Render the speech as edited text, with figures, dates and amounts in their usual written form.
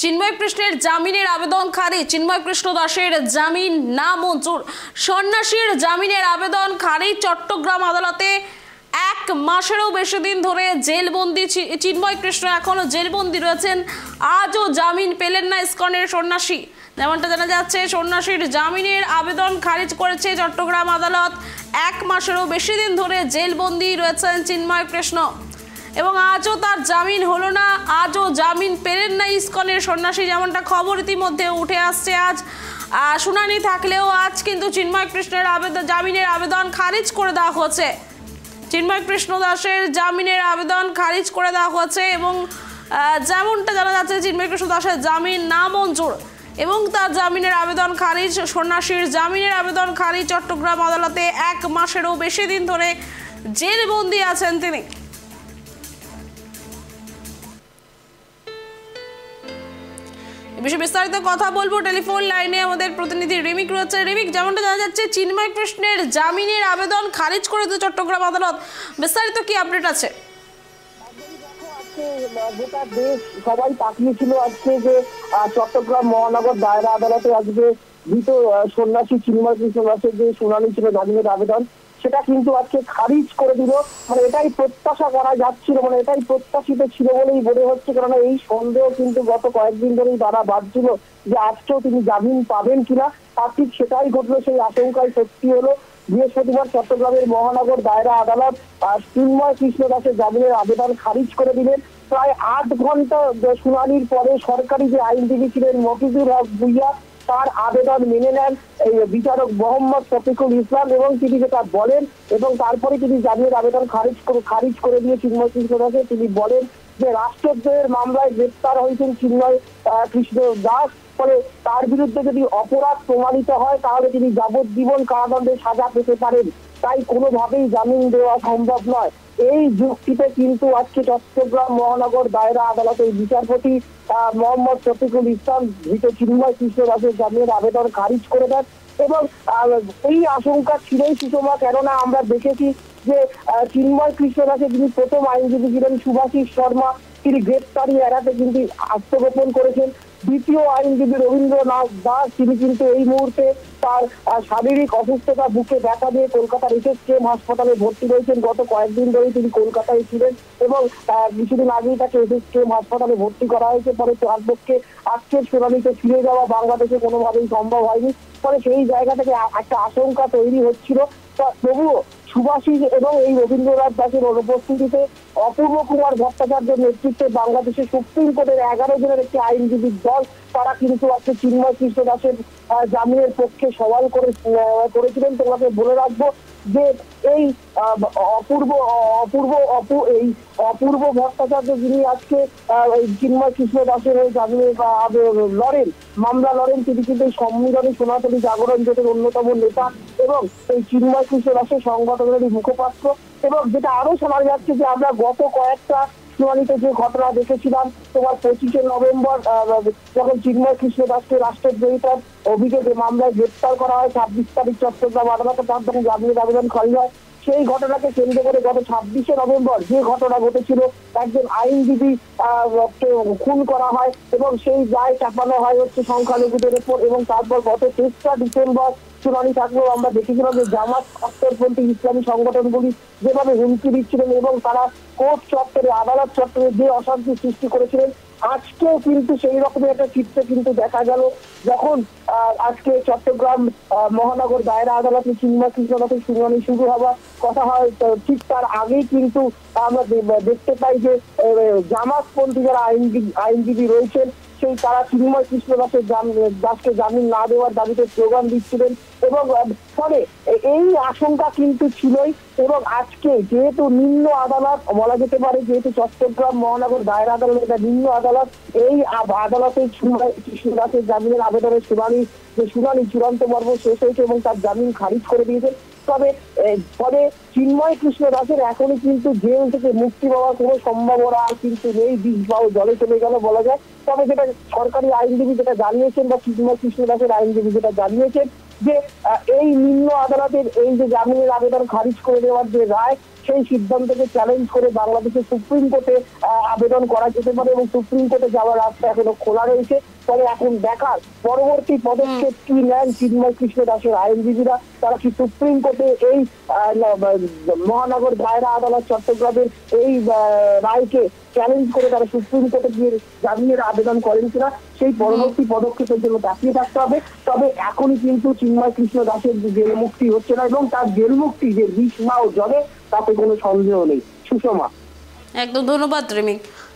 চিন্ময় কৃষ্ণের জামিনের আবেদন খারিজ। চিন্ময় কৃষ্ণ দাসের জামিন না মঞ্জুর। সন্ন্যাসীর জামিনের আবেদন খারিজ। চট্টগ্রাম আদালতে 1 মাসেরও বেশি দিন ধরে জেলবন্দি চিন্ময় কৃষ্ণ এখনো জেলবন্দি রয়েছেন। আজও জামিন পেলেন না ইসকনের সন্ন্যাসী। যেমনটা জানা যাচ্ছে, সন্ন্যাসীর জামিনের আবেদন খারিজ করেছে চট্টগ্রাম আদালত। 1 মাসেরও বেশি দিন ধরে জেলবন্দি রয়েছেন চিন্ময় কৃষ্ণ এবং আজও তার জামিন হলো না। আজও জামিন পেলেন না ইসকনের সন্ন্যাসী, যেমনটা খবর ইতিমধ্যে উঠে আসছে। আজ শুনানি থাকলেও আজ কিন্তু চিন্ময় কৃষ্ণের জামিনের আবেদন খারিজ করে দেওয়া হয়েছে। চিন্ময় কৃষ্ণ দাসের জামিনের আবেদন খারিজ করে দেওয়া হয়েছে এবং যেমনটা জানা যাচ্ছে, চিন্ময় কৃষ্ণ দাসের জামিন না মঞ্জুর এবং তার জামিনের আবেদন খারিজ। সন্ন্যাসীর জামিনের আবেদন খারিজ। চট্টগ্রাম আদালতে 1 মাসেরও বেশি দিন ধরে জেলবন্দি আছেন তিনি। বিষয়ে বিস্তারিত কথা বলবো। টেলিফোন লাইনে আমাদের প্রতিনিধি রিমিক রয়েছে। রিমিক, যেমনটা জানা যাচ্ছে, চিন্ময় কৃষ্ণের জামিনের আবেদন খারিজ করে দিয়েছে চট্টগ্রাম আদালত। বিস্তারিত কি আপডেট আছে? গোটা দেশ সবাই তাকিয়েছিল আজকে যে চট্টগ্রাম মহানগর দায়রা আদালতে আজকে ধৃত সন্ন্যাসী চিন্ময় কৃষ্ণ দাসের যে শুনানি ছিল জামিনের আবেদন, সেটা কিন্তু আজকে খারিজ করে দিল। মানে এটাই প্রত্যাশা করা যাচ্ছিল, মানে এটাই প্রত্যাশিত ছিল বলেই মনে হচ্ছে, কারণ এই সন্দেহ কিন্তু গত কয়েকদিন ধরেই তারা বাড়ছিল যে আজকেও তিনি জামিন পাবেন কিনা। আর ঠিক সেটাই ঘটলো, সেই আশঙ্কায় সত্যি হলো। বৃহস্পতিবার চট্টগ্রামের মহানগর দায়রা আদালত চিন্ময় কৃষ্ণ দাসের জামিনের আবেদন খারিজ করে দিলেন। প্রায় 8 ঘন্টা শুনানির পরে সরকারি যে আইনজীবী ছিলেন মফিজুর হক ভুইয়া, তার আবেদন মেনে নেন এই বিচারক মোহাম্মদ শফিকুল ইসলাম এবং তিনি যেটা বলেন এবং তারপরে তিনি জামিনের আবেদন খারিজ করে দিয়ে চিন্ময় কৃষ্ণ দাসকে তিনি বলেন যে রাষ্ট্রদ্রোহের মামলায় গ্রেপ্তার হয়েছেন চিন্ময় কৃষ্ণ দাস, ফলে তার বিরুদ্ধে যদি অপরাধ প্রমাণিত হয় তাহলে তিনি যাবজ্জীবন কারাদণ্ডের সাজা পেতে পারেন, তাই কোনোভাবেই জামিন দেওয়া সম্ভব নয়। এই যুক্তিতে কিন্তু আজকে চট্টগ্রাম মহানগর দায়রা আদালতের বিচারপতি মোহাম্মদ শফিকুল ইসলাম ধৃত চিন্ময় কৃষ্ণ দাসের জামিনের আবেদন খারিজ করে দেন এবং এই আশঙ্কা ছিলই সুষমা, কেননা আমরা দেখেছি যে চিন্ময় কৃষ্ণ দাসের যিনি প্রথম আইনজীবী ছিলেন সুভাষিস শর্মা, তিনি গ্রেপ্তারি এড়াতে কিন্তু আত্মগোপন করেছেন। দ্বিতীয় আইনজীবী রবীন্দ্রনাথ দাস, তিনি কিন্তু এই মুহূর্তে তার শারীরিক অসুস্থতা বুকে দেখা দিয়ে কলকাতার এসএসকেএম হাসপাতালে ভর্তি রয়েছেন। গত কয়েকদিন ধরেই তিনি কলকাতায় ছিলেন এবং কিছুদিন আগেই তাকে এসএসকেএম হাসপাতালে ভর্তি করা হয়েছে। পরে তার পক্ষে আজকের শুনানিতে ফিরে যাওয়া বাংলাদেশে কোনোভাবেই সম্ভব হয়নি। ফলে সেই জায়গা থেকে একটা আশঙ্কা তৈরি হচ্ছিল। তবুও সুভাষিস এবং এই রবীন্দ্রনাথ দাসের অনুপস্থিতিতে অপূর্ব কুমার ভট্টাচার্যের নেতৃত্বে বাংলাদেশের সুপ্রিম কোর্টের 11 জনের একটি আইনজীবীর দল, তারা কিন্তু আজকে চিন্ময় কৃষ্ণ দাসের জামিনের পক্ষে সওয়াল করেছিলেন। তোমাকে বলে রাখবো যে এই অপূর্ব ভট্টাচার্য, যিনি আজকে চিন্ময় কৃষ্ণ দাসের জামিনের মামলা লড়েন, তিনি কিন্তু এই সম্মিলনী সনাতনী জাগরণ জোটের অন্যতম নেতা এবং এই চিন্ময় কৃষ্ণ দাসের সংগঠনেরই মুখপাত্র। এবং যেটা আরো শোনা যাচ্ছে যে আমরা গত কয়েকটা শুনানিতে যে ঘটনা দেখেছিলাম, তোমার 25শে নভেম্বর যখন চিন্ময় কৃষ্ণ দাসকে রাষ্ট্রদ্রোহিতার অভিযোগে মামলায় গ্রেপ্তার করা হয়, 26 তারিখ চট্টগ্রাম আদালতে তার যখন জামিনের আবেদন খারিজ হয়, সেই ঘটনাকে কেন্দ্র করে গত 26শে নভেম্বর যে ঘটনা ঘটেছিল, একজন আইনজীবী খুন করা হয় এবং সেই দায় চাপানো হয় হচ্ছে সংখ্যালঘুদের উপর। এবং তারপর গত 3রা ডিসেম্বর শুনানি থাকলেও আমরা দেখেছিলাম যে জামাত কট্টরপন্থী ইসলামী সংগঠনগুলি যেভাবে হুমকি দিচ্ছিলেন এবং তারা কোর্ট চত্বরে আদালত চত্বরে যে অশান্তি সৃষ্টি করেছিলেন, আজকেও কিন্তু সেই রকমের একটা চিত্র কিন্তু দেখা গেল যখন আজকে চট্টগ্রাম মহানগর দায়রা আদালতে চিন্ময় কৃষ্ণ দাসের শুনানি শুরু হওয়ার কথা হয়, ঠিক তার আগেই কিন্তু আমরা দেখতে পাই যে জামাতপন্থী যারা আইনজীবী রয়েছেন সেই তারা চিন্ময় কৃষ্ণ দাসকে জামিন না দেওয়ার দাবিতে স্লোগান দিচ্ছিলেন এবং ফলে এই আশঙ্কা কিন্তু ছিলই। এবং আজকে যেহেতু নিম্ন আদালত বলা যেতে পারে, যেহেতু চট্টগ্রাম মহানগর দায়রা আদালত এটা নিম্ন আদালত, এই আদালতে চিন্ময় কৃষ্ণ দাসের জামিনের আবেদনের শুনানি চূড়ান্ত পর্ব শেষ হয়েছে এবং তার জামিন খারিজ করে দিয়েছে। তবে ফলে চিন্ময় কৃষ্ণ দাসের এখনই কিন্তু জেল থেকে মুক্তি পাওয়ার কোনো সম্ভাবনা কিন্তু নেই, বিষ বাও জলে চলে গেল বলা যায়। তবে যেটা সরকারি আইনজীবী যেটা জানিয়েছেন বা চিন্ময় কৃষ্ণ দাসের আইনজীবী যেটা জানিয়েছেন যে এই নিম্ন আদালতের এই যে জামিনের আবেদন খারিজ করে দেওয়ার যে রায়, সেই সিদ্ধান্তকে চ্যালেঞ্জ করে বাংলাদেশের সুপ্রিম কোর্টে আবেদন করা যেতে পারে এবং সুপ্রিম কোর্টে যাওয়ার রাস্তা এখনো খোলা রয়েছে। তবে এখন দেখার পরবর্তী পদক্ষেপ কি নেন চিন্ময় কৃষ্ণ দাসের আইনজীবীরা। তারা কি সুপ্রিম কোর্টে এই মহানগর দায়রা আদালত চট্টগ্রামের এই রায়কে চ্যালেঞ্জ করে তারা সুপ্রিম কোর্টে গিয়ে জামিনের আবেদন করেন কিনা, সেই পরবর্তী পদক্ষেপের জন্য তাকিয়ে থাকতে হবে। তবে এখনই কিন্তু চিন্ময় কৃষ্ণ দাসের জেল মুক্তি হচ্ছে না এবং তার জেল মুক্তি যে 20 মাও জবে তাতে কোনো সন্দেহ নেই। সুষমা, একদম ধন্যবাদ রেমিক।